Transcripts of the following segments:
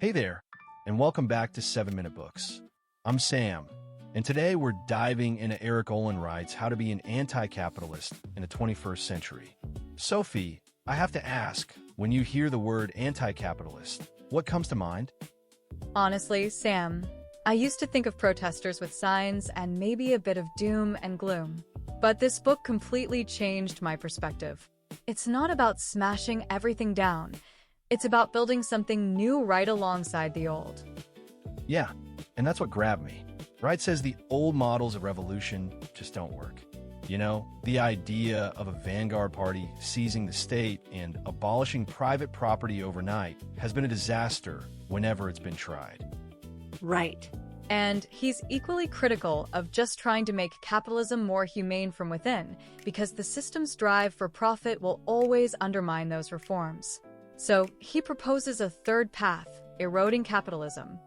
Hey there, and welcome back to 7-Minute Books. I'm Sam, and today we're diving into Erik Olin Wright's How to Be an Anti-Capitalist in the 21st Century. Sophie, I have to ask, when you hear the word anti-capitalist, what comes to mind? Honestly, Sam, I used to think of protesters with signs and maybe a bit of doom and gloom. But this book completely changed my perspective. It's not about smashing everything down. It's about building something new right alongside the old. Yeah, and that's what grabbed me. Wright says the old models of revolution just don't work. You know, the idea of a vanguard party seizing the state and abolishing private property overnight has been a disaster whenever it's been tried. Right. And he's equally critical of just trying to make capitalism more humane from within, because the system's drive for profit will always undermine those reforms. So he proposes a third path, eroding capitalism.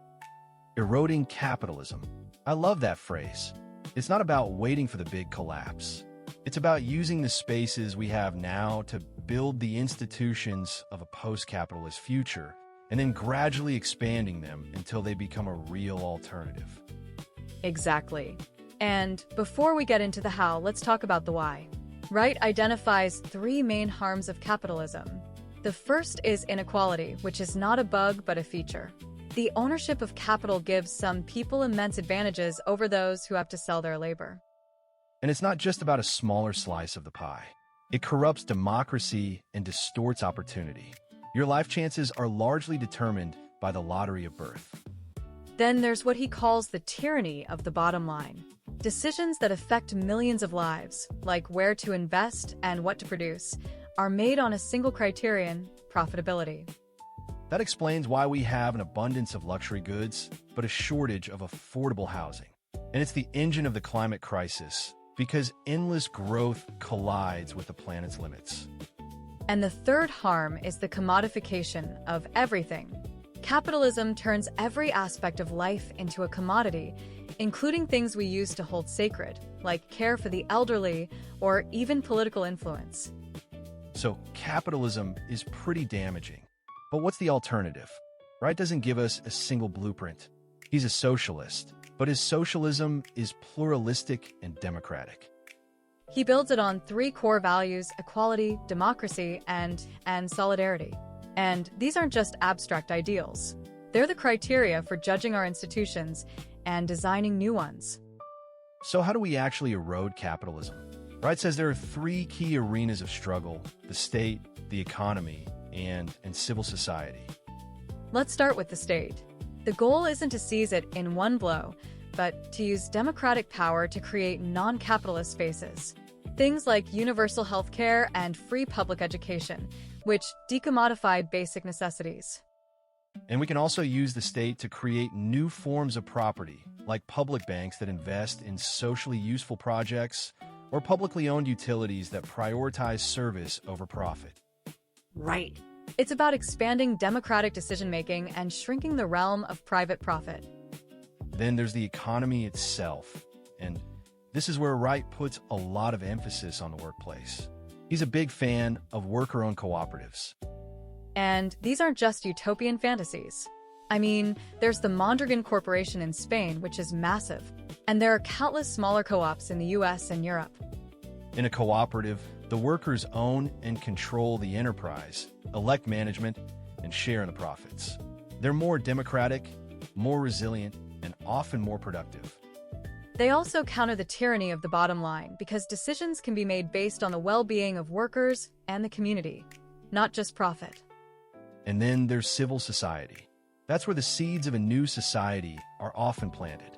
Eroding capitalism. I love that phrase. It's not about waiting for the big collapse. It's about using the spaces we have now to build the institutions of a post-capitalist future, and then gradually expanding them until they become a real alternative. Exactly. And before we get into the how, let's talk about the why. Wright identifies three main harms of capitalism. The first is inequality, which is not a bug but a feature. The ownership of capital gives some people immense advantages over those who have to sell their labor. And it's not just about a smaller slice of the pie. It corrupts democracy and distorts opportunity. Your life chances are largely determined by the lottery of birth. Then there's what he calls the tyranny of the bottom line. Decisions that affect millions of lives, like where to invest and what to produce, are made on a single criterion, profitability. That explains why we have an abundance of luxury goods, but a shortage of affordable housing. And it's the engine of the climate crisis, because endless growth collides with the planet's limits. And the third harm is the commodification of everything. Capitalism turns every aspect of life into a commodity, including things we use to hold sacred, like care for the elderly or even political influence. So capitalism is pretty damaging. But what's the alternative? Wright doesn't give us a single blueprint. He's a socialist, but his socialism is pluralistic and democratic. He builds it on three core values: equality, democracy, and solidarity. And these aren't just abstract ideals. They're the criteria for judging our institutions and designing new ones. So how do we actually erode capitalism? Wright says there are three key arenas of struggle: the state, the economy, and civil society. Let's start with the state. The goal isn't to seize it in one blow, but to use democratic power to create non-capitalist spaces. Things like universal health care and free public education, which decommodify basic necessities. And we can also use the state to create new forms of property, like public banks that invest in socially useful projects, or publicly owned utilities that prioritize service over profit. Right. It's about expanding democratic decision-making and shrinking the realm of private profit. Then there's the economy itself, and this is where Wright puts a lot of emphasis on the workplace. He's a big fan of worker-owned cooperatives. And these aren't just utopian fantasies. I mean, there's the Mondragón Corporation in Spain, which is massive, and there are countless smaller co-ops in the US and Europe. In a cooperative, the workers own and control the enterprise, elect management, and share in the profits. They're more democratic, more resilient, and often more productive. They also counter the tyranny of the bottom line because decisions can be made based on the well-being of workers and the community, not just profit. And then there's civil society. That's where the seeds of a new society are often planted.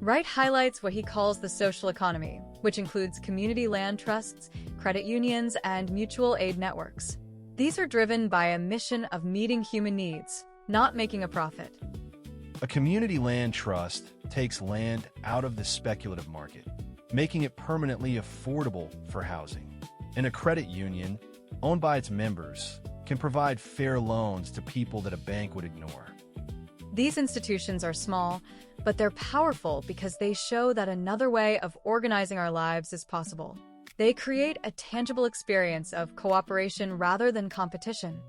Wright highlights what he calls the social economy, which includes community land trusts, credit unions, and mutual aid networks. These are driven by a mission of meeting human needs, not making a profit. A community land trust takes land out of the speculative market, making it permanently affordable for housing. And a credit union, owned by its members, can provide fair loans to people that a bank would ignore. These institutions are small, but they're powerful because they show that another way of organizing our lives is possible. They create a tangible experience of cooperation rather than competition.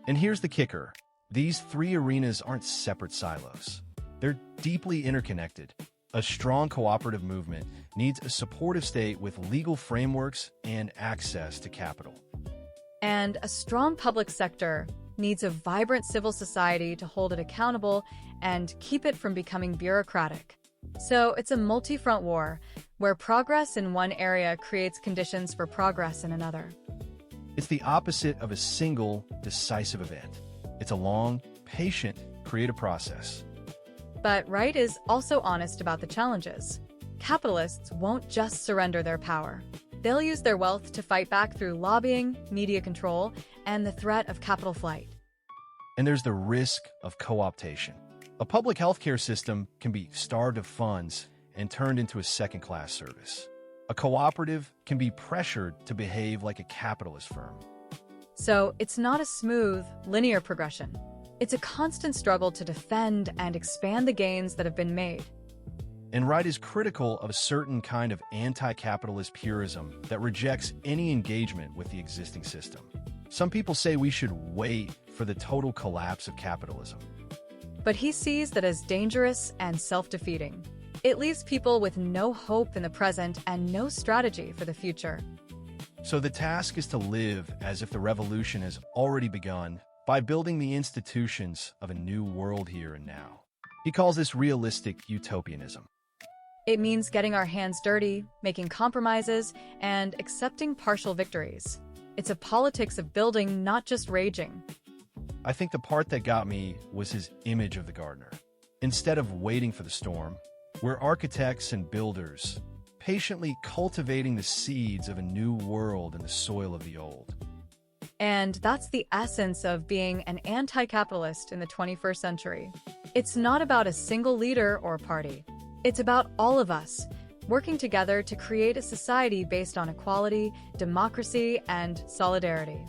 And here's the kicker. These three arenas aren't separate silos. They're deeply interconnected. A strong cooperative movement needs a supportive state with legal frameworks and access to capital. And a strong public sector needs a vibrant civil society to hold it accountable and keep it from becoming bureaucratic. So it's a multi-front war, where progress in one area creates conditions for progress in another. It's the opposite of a single, decisive event. It's a long, patient, creative process. But Wright is also honest about the challenges. Capitalists won't just surrender their power. They'll use their wealth to fight back through lobbying, media control, and the threat of capital flight. And there's the risk of co-optation. A public healthcare system can be starved of funds and turned into a second-class service. A cooperative can be pressured to behave like a capitalist firm. So it's not a smooth, linear progression. It's a constant struggle to defend and expand the gains that have been made. And Wright is critical of a certain kind of anti-capitalist purism that rejects any engagement with the existing system. Some people say we should wait for the total collapse of capitalism. But he sees that as dangerous and self-defeating. It leaves people with no hope in the present and no strategy for the future. So the task is to live as if the revolution has already begun by building the institutions of a new world here and now. He calls this realistic utopianism. It means getting our hands dirty, making compromises, and accepting partial victories. It's a politics of building, not just raging. I think the part that got me was his image of the gardener. Instead of waiting for the storm, we're architects and builders, patiently cultivating the seeds of a new world in the soil of the old. And that's the essence of being an anti-capitalist in the 21st century. It's not about a single leader or party. It's about all of us, working together to create a society based on equality, democracy, and solidarity.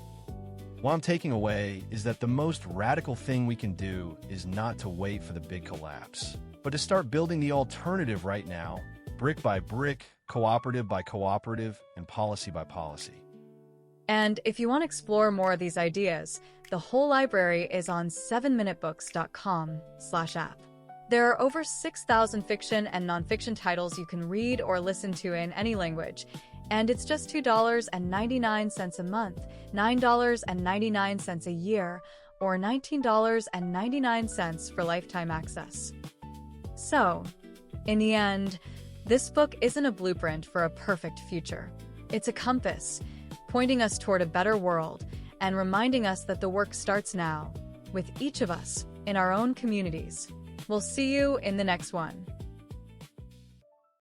What I'm taking away is that the most radical thing we can do is not to wait for the big collapse, but to start building the alternative right now, brick by brick, cooperative by cooperative, and policy by policy. And if you want to explore more of these ideas, the whole library is on 7minutebooks.com/app. There are over 6,000 fiction and nonfiction titles you can read or listen to in any language, and it's just $2.99 a month, $9.99 a year, or $19.99 for lifetime access. So, in the end, this book isn't a blueprint for a perfect future. It's a compass, pointing us toward a better world and reminding us that the work starts now, with each of us in our own communities. We'll see you in the next one.